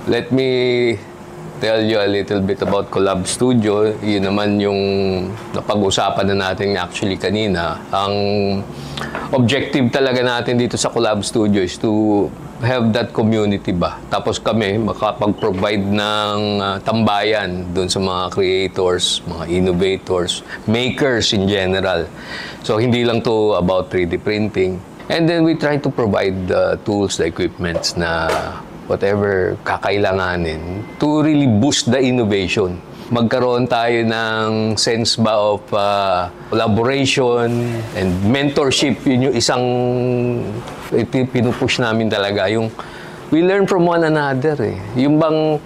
let me tell you a little bit about Collab Studio. Yun naman yung napag-usapan na natin actually kanina. Ang objective talaga natin dito sa Collab Studio is to have that community ba. Tapos kami makapag-provide ng tambayan doon sa mga creators, mga innovators, makers in general. So hindi lang to about 3D printing. And then we try to provide the tools, the equipments na whatever kakailanganin to really boost the innovation. Magkaroon tayo ng sense ba of collaboration and mentorship. Yun yung isang pinupush namin talaga. Yung we learn from one another. Yung bang,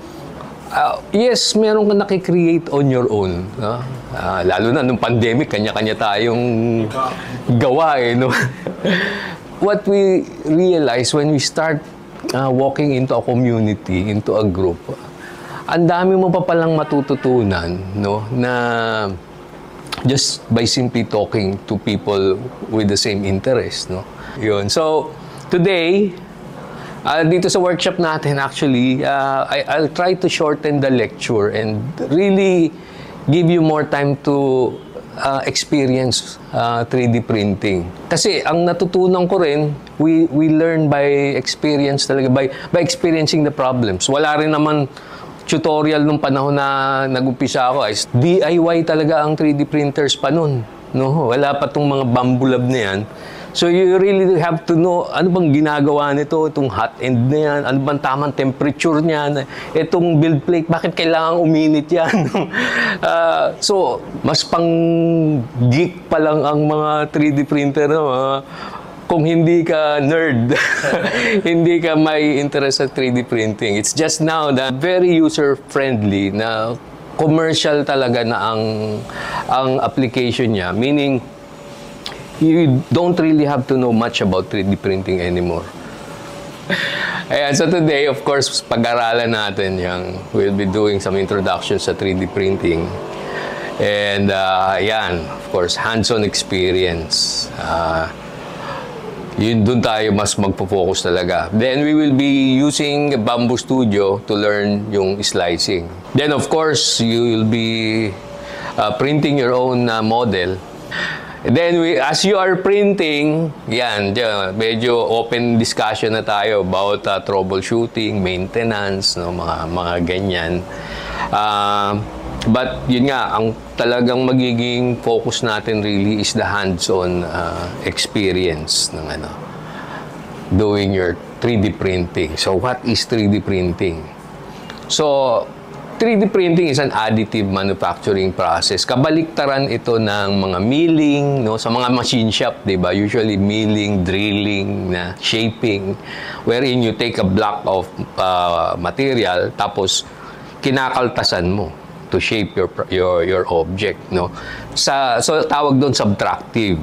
yes, meron ka nakikreate on your own. No? Lalo na nung pandemic, kanya-kanya tayong gawa. No? What we realize when we start walking into a community, into a group, ang dami mo pa palang matututunan, no, na just by simply talking to people with the same interest, no. Yun. So, today, dito sa workshop natin, actually, I'll try to shorten the lecture and really give you more time to experience 3D printing. Kasi ang natutunan ko rin, we learn by experience talaga, by experiencing the problems. Wala rin naman tutorial nung panahon na nag-umpisa ako. DIY talaga ang 3D printers pa nun. No? Wala pa tong mga bamboo lab na yan. So you really have to know ano bang ginagawa nito, itong hot end na yan, ano bang tamang temperature niyan, itong build plate, bakit kailangan uminit yan. So, mas pang geek pa lang ang mga 3D printer, no? Kung hindi ka nerd, hindi ka may interest sa 3D printing. It's just now that very user-friendly na commercial talaga na ang application niya, meaning you don't really have to know much about 3D printing anymore. Ayan, so today, of course, pag-aralan natin yung, we'll be doing some introductions sa 3D printing. And, yan, of course, hands-on experience. Yun, dun tayo mas magpo-focus talaga. Then, we will be using Bamboo Studio to learn yung slicing. Then, of course, you will be printing your own model. Then, as you are printing, yan, medyo open discussion na tayo about troubleshooting, maintenance, no, mga ganyan. But, yun nga, ang talagang magiging focus natin really is the hands-on experience ng doing your 3D printing. So, what is 3D printing? So, 3D printing is an additive manufacturing process. Kabaliktaran ito ng mga milling, no, sa mga machine shop, 'di ba? Usually milling, drilling, na shaping, wherein you take a block of material tapos kinakaltasan mo to shape your object, no. So tawag doon subtractive.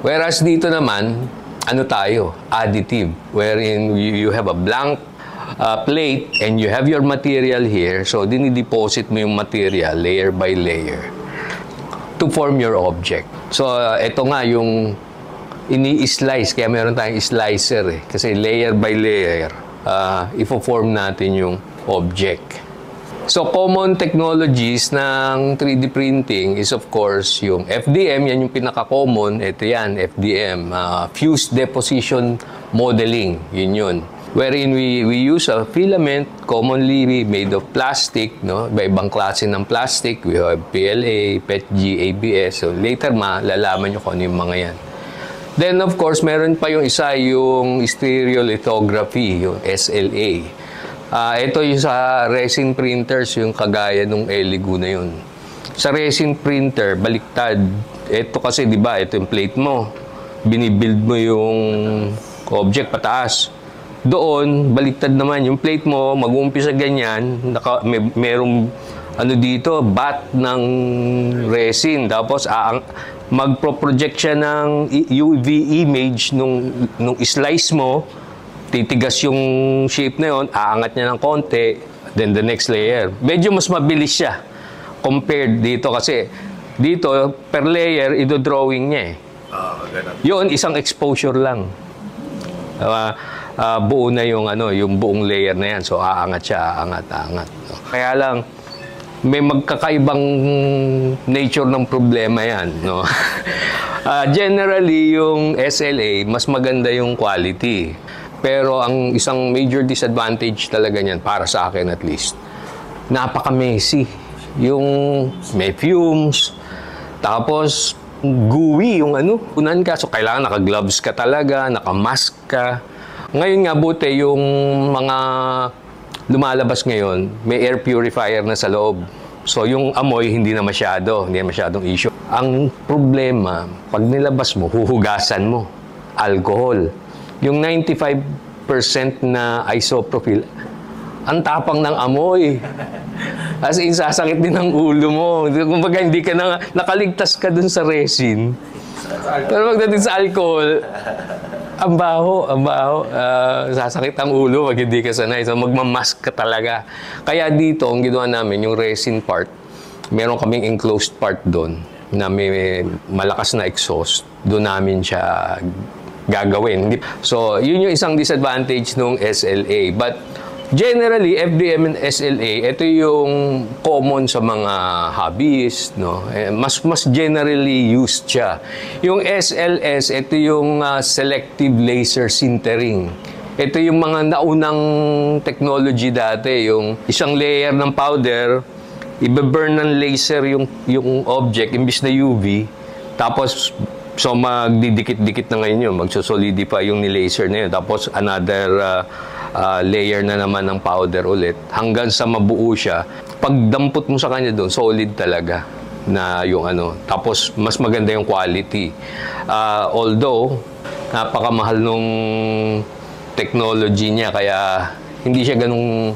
Whereas dito naman, ano tayo? Additive, wherein you have a blank plate and you have your material here, so dinideposit mo yung material layer by layer to form your object. So ito nga yung ini-slice, kaya meron tayong slicer kasi layer by layer ifo-form natin yung object. So common technologies ng 3D printing is of course yung FDM, yan yung pinaka-common. Ito yan, FDM, Fused Deposition Modeling, yun. Wherein we use a filament commonly made of plastic, no? Iba-ibang klase ng plastic. We have PLA, PETG, ABS. So later malalaman nyo kung ano yung mga yan. Then of course, meron pa yung isa, yung stereolithography, yung SLA. Ito yung sa resin printers, yung kagaya nung Elegoo na yun. Sa resin printer, baliktad. Ito kasi, di ba, ito yung plate mo. Binibuild mo yung object pataas. Doon, baliktad naman yung plate mo, mag-uumpisa ganyan, merong ano dito, bath ng resin. Tapos magpo-project siya ng UV image nung slice mo, titigas yung shape na yun, aangat niya ng konti, then the next layer. Medyo mas mabilis siya compared dito kasi dito, per layer, idodrawing niya eh. Yun, isang exposure lang. buo na yung yung buong layer na yan. So aangat siya, aangat. No? Kaya lang may magkakaibang nature ng problema yan, no? Generally yung SLA mas maganda yung quality. Pero ang isang major disadvantage talaga niyan para sa akin at least, napaka-messy. Yung may fumes, tapos gooey yung unan ka. So kailangan naka-gloves ka talaga, naka-mask ka. Ngayon nga buti yung mga lumalabas ngayon, may air purifier na sa loob. So yung amoy hindi masyadong issue. Ang problema, pag nilabas mo, huhugasan mo, alcohol. Yung 95% na isopropyl, ang tapang ng amoy. As in, sasakit din ang ulo mo. Kumbaga, hindi ka na, nakaligtas ka dun sa resin. Pero pagdating sa alcohol, ang baho. Sasakit ang ulo pag hindi ka sanay. So, magmamask ka talaga. Kaya dito, ang ginawa namin, yung resin part, meron kaming enclosed part doon na may malakas na exhaust. Doon namin siya gagawin. So, yun yung isang disadvantage ng SLA. But, generally, FDM and SLA, ito yung common sa mga hobbyists, no? Mas generally used siya. Yung SLS, ito yung selective laser sintering. Ito yung mga naunang technology dati, yung isang layer ng powder, ibe-burn ng laser yung object, imbis na UV, tapos so magdidikit-dikit na ngayon yun, magsosolidify yung ni-laser na yun, tapos another layer na naman ng powder ulit hanggang sa mabuo siya. Pag dampot mo sa kanya doon, solid talaga na yung tapos mas maganda yung quality. Although napakamahal nung technology niya, kaya hindi siya ganung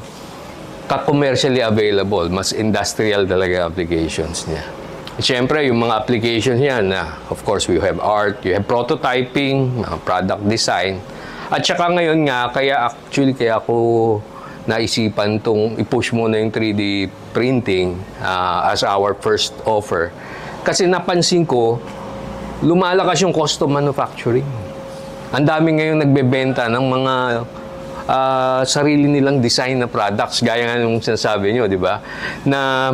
ka-commercially available. Mas industrial talaga applications niya. Siyempre, yung mga applications niya of course, we have art, you have prototyping, product design. At saka ngayon nga, kaya ako naisipan tong i-push muna yung 3D printing as our first offer. Kasi napansin ko, lumalakas yung custom manufacturing. Ang dami ngayon nagbebenta ng mga sarili nilang design na products, gaya nga nung sinasabi nyo, di ba? Na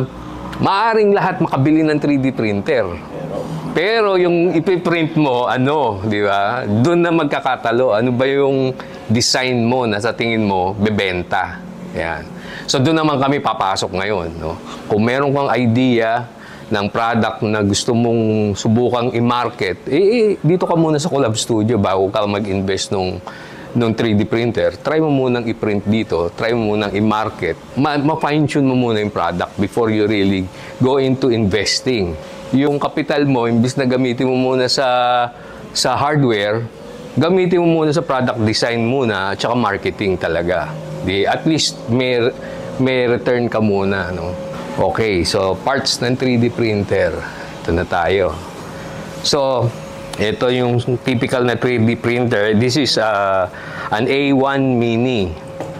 maaring lahat makabili ng 3D printer. Pero yung ipiprint mo, di ba? Doon na magkakatalo. Ano ba yung design mo na sa tingin mo, bebenta? Yan. So doon naman kami papasok ngayon, no? Kung meron kang idea ng product na gusto mong subukang i-market, dito ka muna sa Collab Studio bago ka mag-invest nung 3D printer. Try mo munang i-print dito, try mo munang i-market. Ma-fine-tune mo muna yung product before you really go into investing. Yung capital mo, imbis na gamitin mo muna sa hardware, gamitin mo muna sa product design muna at saka marketing talaga. At least may return ka muna, no? Okay, so parts ng 3D printer. Ito na tayo. So, ito yung typical na 3D printer. This is an A1 Mini.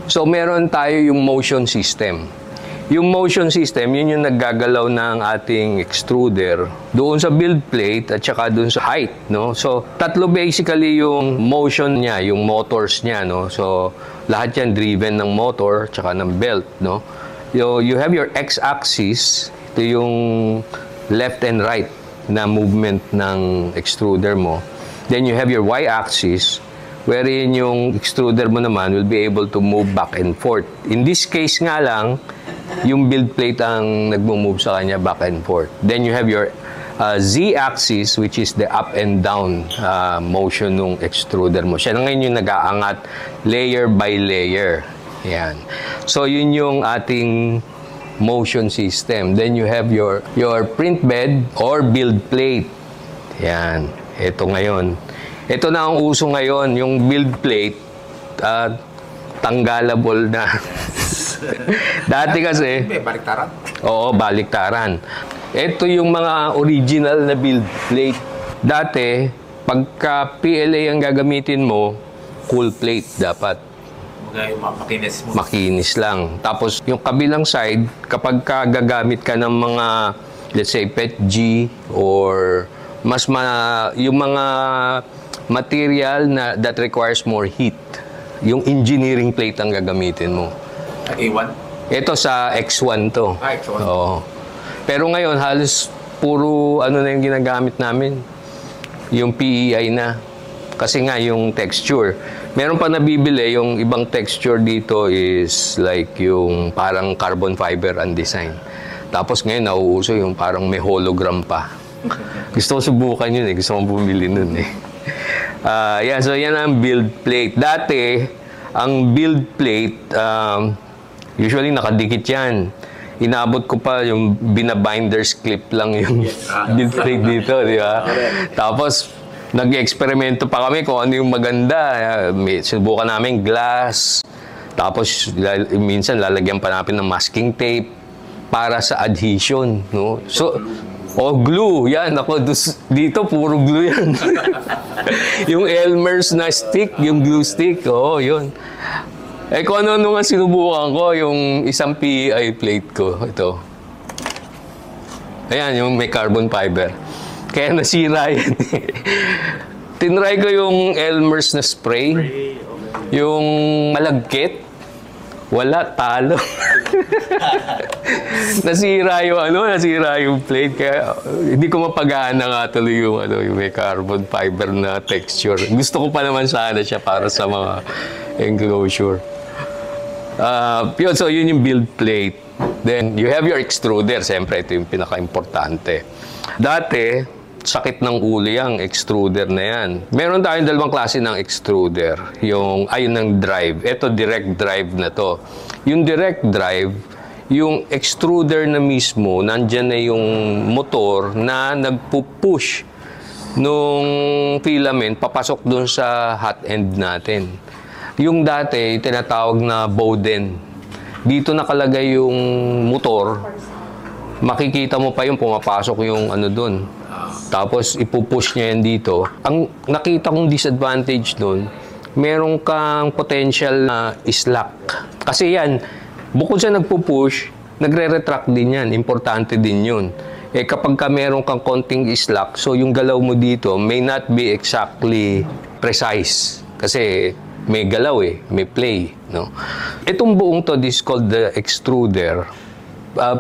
So, meron tayo yung motion system. Yung motion system, yun yung naggagalaw ng ating extruder doon sa build plate at saka doon sa height, no? So, tatlo basically yung motion niya, yung motors niya, no? So, lahat yan driven ng motor at saka ng belt, no? You have your x-axis, ito yung left and right na movement ng extruder mo. Then you have your y-axis, wherein yung extruder mo naman will be able to move back and forth. In this case nga lang, yung build plate ang nagmo-move sa kanya back and forth. Then you have your z-axis, which is the up and down motion ng extruder mo. Siya na ngayon yung nag-aangat layer by layer. Yan. So yun yung ating motion system. Then you have your print bed or build plate. Yan. Ito ngayon. Ito na ang uso ngayon, yung build plate, tanggalable na. Dati kasi... Baliktaran? Oo, baliktaran. Ito yung mga original na build plate. Dati, pagka PLA ang gagamitin mo, cool plate dapat. Makinis mo. Makinis lang. Tapos, yung kabilang side, kapag gagamit ka ng mga, let's say, PETG or yung mga material that requires more heat. Yung engineering plate ang gagamitin mo. A1? Ito sa X1 to. X1. Oo. Pero ngayon, halos puro ano na yung ginagamit namin. Yung PEI na. Kasi nga, yung texture. Meron pa nabibili, yung ibang texture dito is like yung parang carbon fiber ang design. Tapos ngayon, nauuso yung parang may hologram pa. Gusto ko subukan yun eh. Gusto kong bumili nun eh. So yan ang build plate. Dati, ang build plate, usually nakadikit yan. Inabot ko pa yung binabinders clip lang yung build plate dito, di ba? Tapos, nag-eksperimento pa kami kung ano yung maganda. Sinubukan namin glass. Tapos, minsan lalagyan pa natin ng masking tape para sa adhesion, no? So, glue. Yan, ako, dito puro glue yan. Yung Elmer's na stick, yung glue stick, yun. Kung ano nga sinubukan ko, yung isang PEI plate ko, ito. Ayan, yung may carbon fiber. Kaya nasira yan. Tinry ko yung Elmer's na spray. Yung malagkit. Wala, talo. Nasira yung plate. Kaya hindi ko mapagana nga tuloy yung may carbon fiber na texture. Gusto ko pa naman sana siya para sa mga enclosure. So yun yung build plate. Then you have your extruder. Siyempre, ito yung pinaka-importante. Dati, sakit ng ulo yung extruder na yan. Meron tayong dalawang klase ng extruder. Ayun ng drive. Ito, direct drive na to. Yung direct drive, yung extruder na mismo, nandyan na yung motor na nagpupush nung filament papasok dun sa hot end natin. Yung dati, tinatawag na Bowden. Dito nakalagay yung motor. Makikita mo pa yung pumapasok yung dun. Tapos ipupush niya yan dito. Ang nakita kong disadvantage nun, meron kang potential na slack. Kasi yan, bukod sa nagpupush, nagre-retract din yan. Importante din yun. Kapag ka meron kang konting slack, so yung galaw mo dito may not be exactly precise. Kasi may galaw may play. No? Itong buong to, this is called the extruder.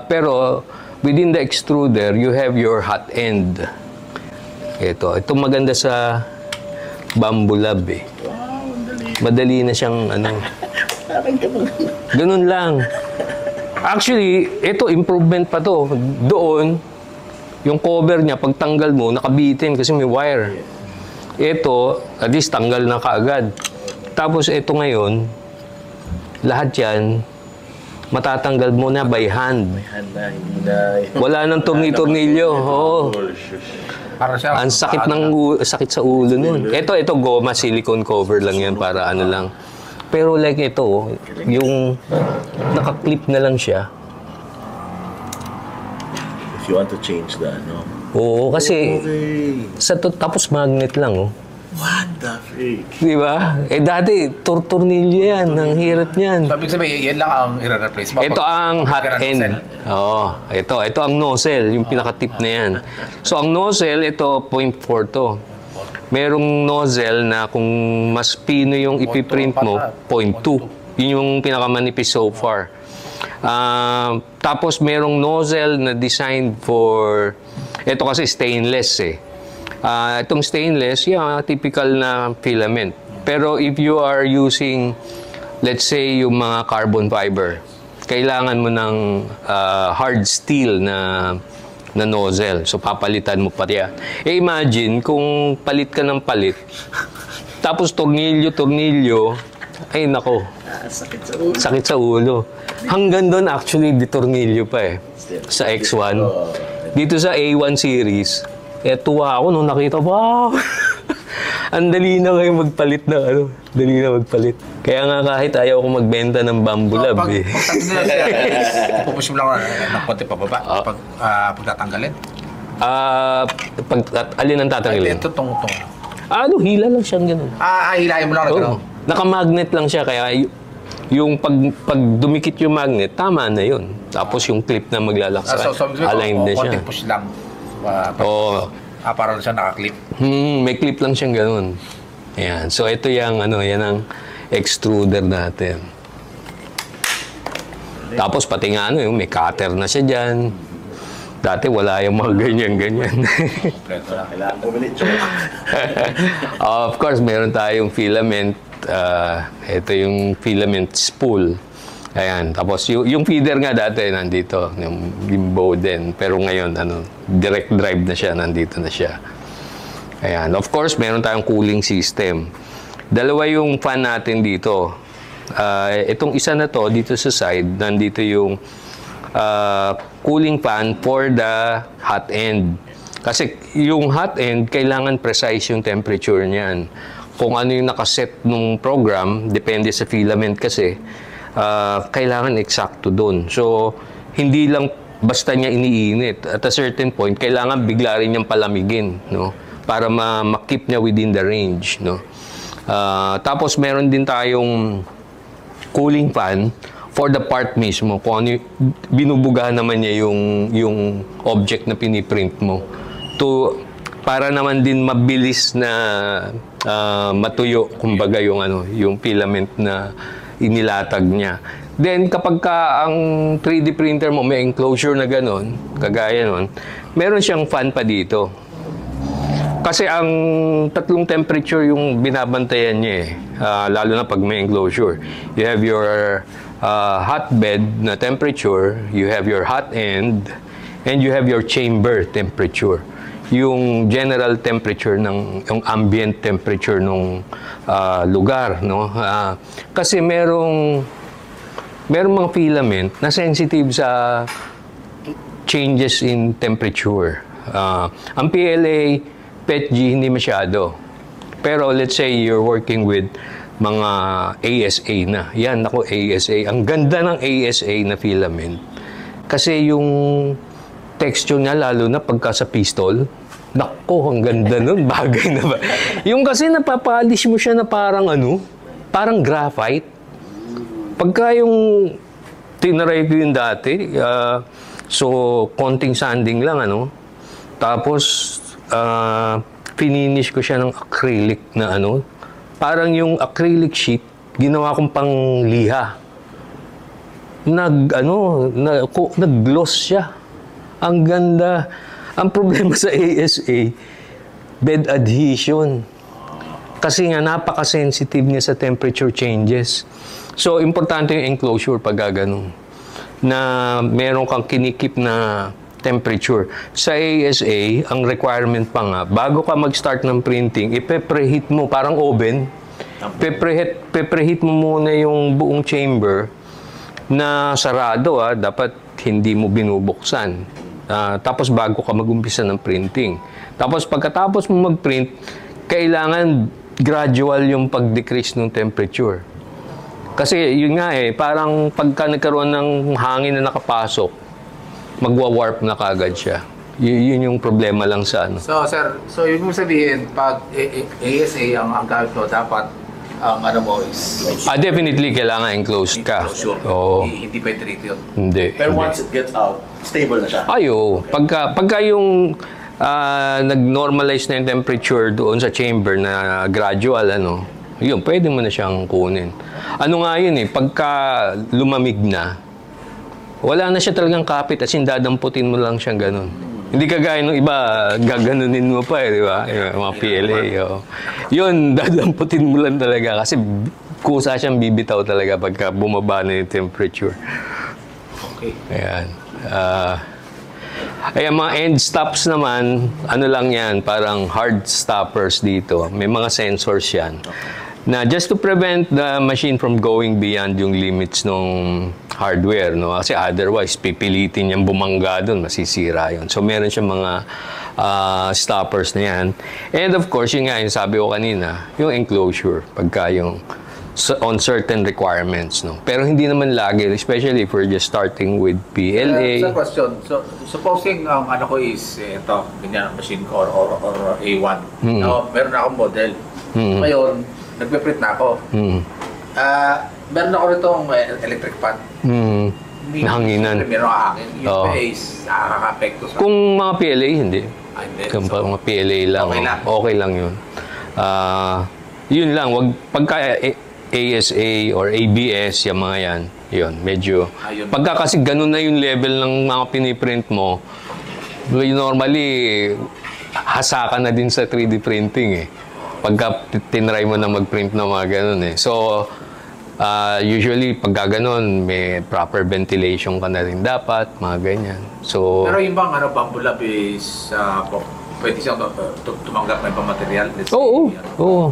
Pero within the extruder, you have your hot end. Ito maganda sa Bamboo Lab Madali na siyang ganun lang. Actually, ito improvement pa to. Doon, yung cover niya, pag tanggal mo, nakabitin kasi may wire. Ito, at least tanggal na kaagad. Tapos ito ngayon, lahat yan, matatanggal mo na by hand. Wala nang tornilyo. Ang sakit sa ulo nun. Ito goma, silicone cover lang yan para lang. Pero like ito, yung naka-clip na lang siya. If you want to change that, no? Oo, kasi tapos magnet lang, What the freak? Di ba? Dati, tornilyo yan. Ang hirap niyan. So, ibig sabihin, yan lang ang i-replace mo. Ito ang hot end. Ito ang nozzle, yung pinaka-tip na yan. So, ang nozzle, ito, 0.4 to. Merong nozzle na kung mas pino yung ipiprint mo, 0.2. Yun yung pinakamanipis so far. Tapos, merong nozzle na designed for, ito kasi stainless itong stainless, typical na filament. Pero if you are using, let's say, yung mga carbon fiber, kailangan mo ng hard steel na nozzle. So, papalitan mo pa yan. Imagine, kung palit ka ng palit, tapos tornilyo, ay nako, sakit sa ulo. Hanggang doon, actually, di tornilyo pa sa X1. Dito sa A1 series, tuwa ako nung nakita, wow! Ang dali na kayo magpalit na dali na magpalit. Kaya nga kahit ayaw ko magbenta ng Bamboo Lab Pupush mo lang ng konti pababa pag tatanggalin? Alin ang tatanggalin? Ito, tong. Hila lang siyang ganun. Hilahin mo lang na gano'n? Naka-magnet lang siya, kaya yung pag dumikit yung magnet, tama na yun. Tapos yung clip na maglalaksa, aligned na siya. Konti push lang. Para siya naka-clip. May clip lang siyang ganun. Ayan. So ito yung yan ang extruder natin. Tapos pati nga yung may cutter na siya dyan. Dati wala yung mga ganyan-ganyan. Kailangan bumili choke. Of course, meron tayong filament. Ito yung filament spool. Ayan. Tapos yung feeder nga dati nandito. Yung Bowden. Pero ngayon, direct drive na siya. Nandito na siya. Ayan. Of course, meron tayong cooling system. Dalawa yung fan natin dito. Itong isa na to, dito sa side, nandito yung cooling fan for the hot end. Kasi yung hot end, kailangan precise yung temperature niyan. Kung ano yung nakaset ng program, depende sa filament kasi, kailangan eksakto doon. So, hindi lang basta niya iniinit. At a certain point, kailangan bigla rin niyang palamigin, no? Para ma-keep niya within the range, no? Tapos, meron din tayong cooling fan for the part mismo. Kung ano binubugahan naman niya yung object na piniprint mo. Para naman din mabilis na matuyo, kumbaga yung filament na inilatag niya. Then, kapag ang 3D printer mo may enclosure na gano'n, kagaya nun, meron siyang fan pa dito. Kasi ang tatlong temperature yung binabantayan niya lalo na pag may enclosure. You have your hotbed na temperature, you have your hot end, and you have your chamber temperature. Yung general temperature yung ambient temperature ng lugar, no? Kasi merong mga filament na sensitive sa changes in temperature. Ang PLA, PETG, hindi masyado. Pero let's say you're working with mga ASA na. Yan, ako ASA. Ang ganda ng ASA na filament. Kasi yung texture niya, lalo na pagka sa pistol, nako, ang ganda nun. Bagay na ba? Yung kasi napapolish mo siya na parang parang graphite. Pagka yung tinaray ko yun dati, so konting sanding lang, tapos, fininish ko siya ng acrylic na parang yung acrylic sheet, ginawa kong pangliha. Nag-gloss siya. Ang ganda. Ang problema sa ASA, bed adhesion. Kasi nga, napaka-sensitive niya sa temperature changes. So, importante yung enclosure pag gano'n. Na meron kang kinikip na temperature. Sa ASA, ang requirement pa nga, bago ka mag-start ng printing, ipe-preheat mo, parang oven. Pe-preheat mo muna yung buong chamber na sarado, dapat hindi mo binubuksan. Tapos bago ka mag-umpisa ng printing. Tapos pagkatapos mo mag-print, kailangan gradual yung pag-decrease ng temperature. Kasi yun nga parang pagka nagkaroon ng hangin na nakapasok, magwa-warp na kagad siya. Yun yung problema lang sa So, sir, yun mo sabihin, pag ASA ang gamit mo, dapat ang mo is... definitely, kailangan enclosed ka. Oo. Hindi pwede rito yun. Hindi. Pero once it gets out, stable na siya. Oo. Pagka yung nag-normalize na yung temperature doon sa chamber na gradual, yun, pwede mo na siyang kunin. Ano nga yun pagka lumamig na, wala na siya talagang kapit at dadamputin mo lang siyang ganun. Hindi kagaya ng iba, gaganunin mo pa di ba? Yung mga PLA. Yun, dadamputin mo lang talaga kasi kusa siyang bibitaw talaga pagka bumaba na yung temperature. Okay. Ayan. Ayan, mga end stops naman, lang yan, parang hard stoppers dito. May mga sensors yan. Na just to prevent the machine from going beyond yung limits ng hardware, Kasi otherwise, pipilitin niyang bumangga doon, masisira yun. So, meron siyang mga stoppers na yan. And of course, yung sabi ko kanina, yung enclosure, pagka yung on certain requirements, Pero hindi naman lagi, especially if we're just starting with PLA. Sa question, so supposing ang ko is ito, ganyan ang machine ko or A1. Now, meron akong model. Ngayon, nagpe-print na ako. Meron ako nitong electric fan. Hanginan. Meron ako hangin. Yung space, nakaka-apekto sa... Kung mga PLA, hindi. Hindi. Kung mga PLA lang. Okay lang. Okay lang yun. Yun lang. Pagka ASA or ABS, yung mga yan. Yun, medyo. Ayun. Pagka kasi ganun na yung level ng mga piniprint mo, normally, hasa ka na din sa 3D printing eh. Pagka tinry mo na mag-print ng mga ganun eh. So, usually, pagka ganun, may proper ventilation ka na rin dapat, mga ganyan. So, Pero yung bang Bamboo Lab is pwede siyang tumanggap ng ibang material? Let's say, oo, oo.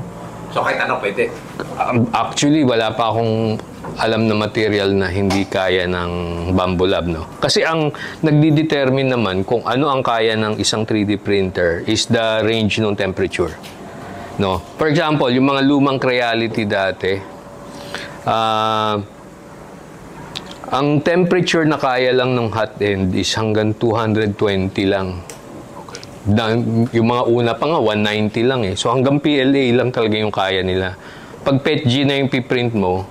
So kahit ano pwede? Actually, wala pa akong alam na material na hindi kaya ng Bamboo Lab, no? Kasi ang nagdi-determine naman kung ano ang kaya ng isang 3D printer is the range ng temperature, no? For example, yung mga lumang Creality dati, ang temperature na kaya lang ng hot end is hanggang 220 lang. Yung mga una pa nga, 190 lang eh. So hanggang PLA lang talaga yung kaya nila. Pag PETG na yung piprint mo,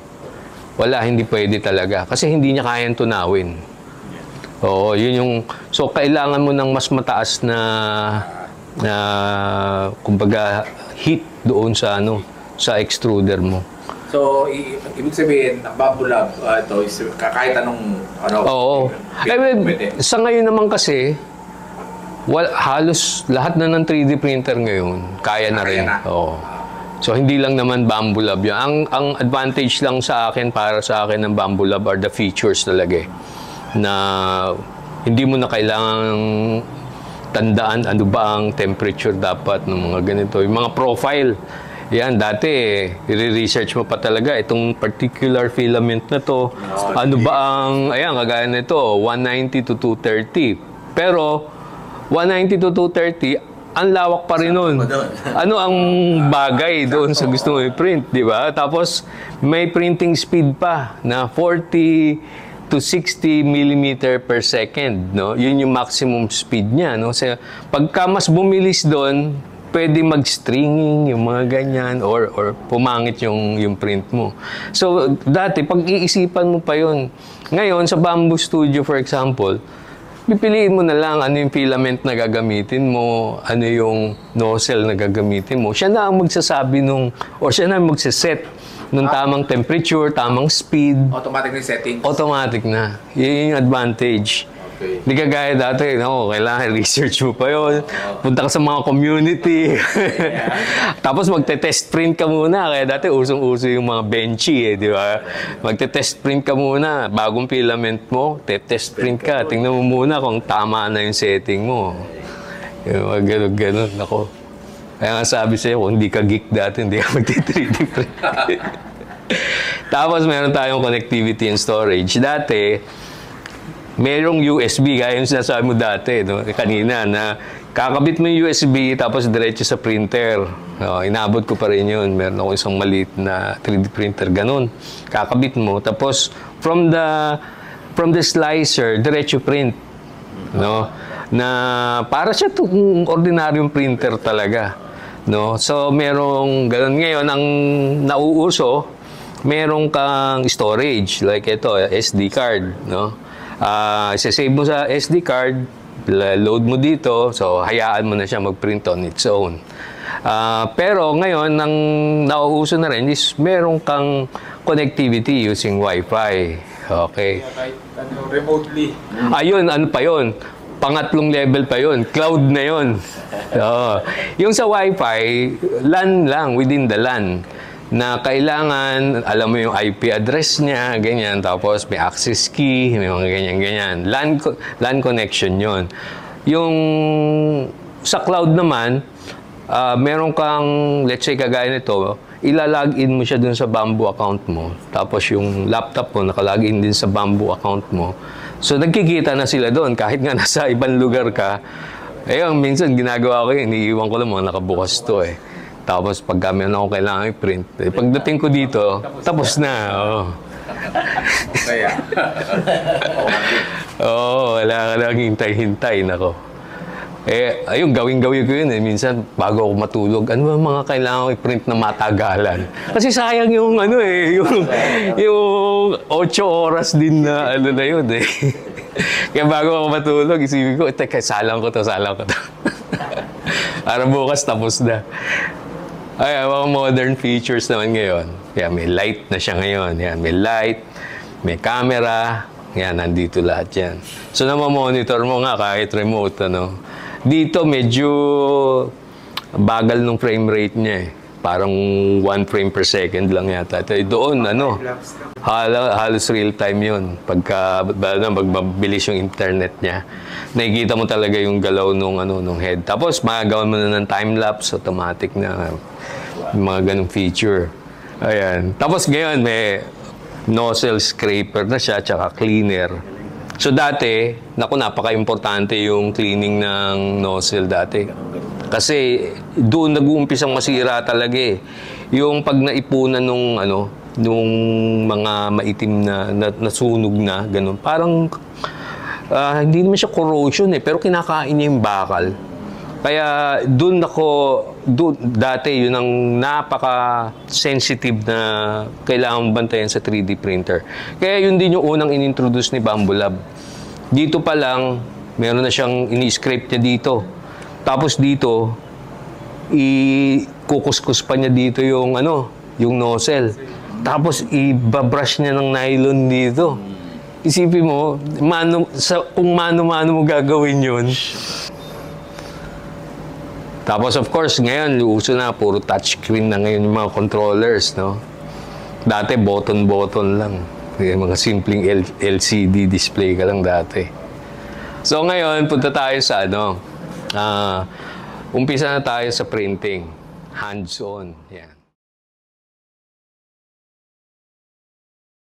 wala, hindi pwede talaga. Kasi hindi niya kayang tunawin. Oo, yun yung... So kailangan mo ng mas mataas na kumbaga, heat doon sa, sa extruder mo. So, ibig sabihin, ang Bamboo Lab, ito is kahit anong Oo. pwede. Sa ngayon naman kasi, halos lahat na ng 3D printer ngayon, kaya na rin. Oo. So, hindi lang naman Bamboo Lab yan. Ang advantage lang sa akin, para sa akin ng Bamboo Lab are the features talaga eh. Na hindi mo na kailangang tandaan ano ba ang temperature dapat ng mga ganito. Yung mga profile, yan, dati, i-research mo pa talaga itong particular filament na to. Ano ba ang, ayan, kagaya nito, 190 to 230. Pero, 190 to 230, ang lawak pa rin nun. Ano ang bagay doon sa gusto mo i-print, di ba? Tapos, may printing speed pa na 40 to 60 millimeter per second, no? Yun yung maximum speed niya, no? So, pagka mas bumilis doon, pwede mag-stringing, yung mga ganyan, or pumangit yung print mo. So, dati, pag-iisipan mo pa yun. Ngayon, sa Bamboo Studio, for example, pipiliin mo na lang ano yung filament na gagamitin mo, ano yung nozzle na gagamitin mo. Siya na ang magsasabi siya na ang magsaset nung tamang temperature, tamang speed. Automatic na settings? Automatic na. Yun yung advantage. Okay. Hindi kagaya dati, kailangan research mo pa yun. Punta ka sa mga community. Tapos magte-test print ka muna. Kaya dati usong-uso yung mga benchy di ba? Magte-test print ka muna. Bagong filament mo, test print ka. Tingnan mo muna kung tama na yung setting mo. Yung mga ganun-ganun. Ako. Kaya nga sabi sa'yo, kung hindi ka geek dati, hindi ka magti-3D print. Tapos meron tayong connectivity and storage. Dati, merong USB, gaya yung sinasabi mo dati, kanina, na kakabit mo yung USB, tapos diretso sa printer. Inabot ko pa rin yun. Meron ako isang maliit na 3D printer, ganun. Kakabit mo, tapos from the slicer, diretso print. No? Na para siya itong ordinaryong printer talaga. No? So, merong ganun. Ngayon, ang nauuso, merong kang storage, like ito, SD card, no? Isa-save mo sa SD card, load mo dito, so hayaan mo na siya mag-print on its own. Pero ngayon, ang nauuso na rin is meron kang connectivity using Wi-Fi. Okay. Remotely. Ayun, ano pa yun? Pangatlong level pa yun. Cloud na yun. Yung sa Wi-Fi, LAN lang, within the LAN. Na kailangan, alam mo yung IP address niya, ganyan, tapos may access key, may mga ganyan-ganyan. LAN connection yon. Yung sa cloud naman, meron kang, let's say, kagaya nito, ilalagin mo siya dun sa Bamboo account mo. Tapos yung laptop mo, nakalagin din sa Bamboo account mo. So, nagkikita na sila doon, kahit nga nasa ibang lugar ka. Ayun, minsan ginagawa ko yun, iniiwan ko lang mga nakabukas to eh. Tapos pag meron ako kailangan i-print, pagdating ko dito, tapos na. Kaya. Wala ka lang hintay-hintay, nako. Ayun, gawin-gawin ko yun eh. Minsan, bago ako matulog, ano ba mga kailangan ko i-print na matagalan? Kasi sayang yung yung 8 oras din na na yun eh. Kaya bago ako matulog, isipin ko, teka, salang ko to. Para bukas tapos na. Ay, mga modern features naman ngayon. Yan, may light na siya ngayon. Yan, may light, may camera. Yan, nandito lahat yan. So, namamonitor mo nga kahit remote, ano. Dito, medyo bagal ng frame rate niya eh. Parang 1 frame per second lang yata. Doon, ano, halos real time yun. Pagka magmabilis yung internet niya, nakikita mo talaga yung galaw nung head. Tapos, magagawan mo na ng time-lapse, automatic na mga ganong feature. Ayan. Tapos, ngayon, may nozzle scraper na siya, tsaka cleaner. So, dati, napaka-importante yung cleaning ng nozzle dati. Kasi doon nag-uumpisang masira talaga eh. Yung pag naipunan nung mga maitim na nasunog na ganun. Parang hindi naman siya corrosion eh, pero kinakain niya yung bakal. Kaya doon dati yun ang napaka-sensitive na kailangan bantayan sa 3D printer. Kaya yun din yung unang inintroduce ni Bambu Lab. Dito pa lang, meron na siyang ini-scrape niya dito. Tapos dito, kukuskus pa niya dito yung nozzle. Tapos ibabrush niya ng nylon dito. Isipin mo, kung mano-mano mo gagawin yun. Tapos of course, ngayon, uso na, puro touchscreen na ngayon yung mga controllers, no? Dati, button-button lang. Yung mga simpleng LCD display ka lang dati. So ngayon, punta tayo sa umpisa na tayo sa printing. Hands-on. Yan.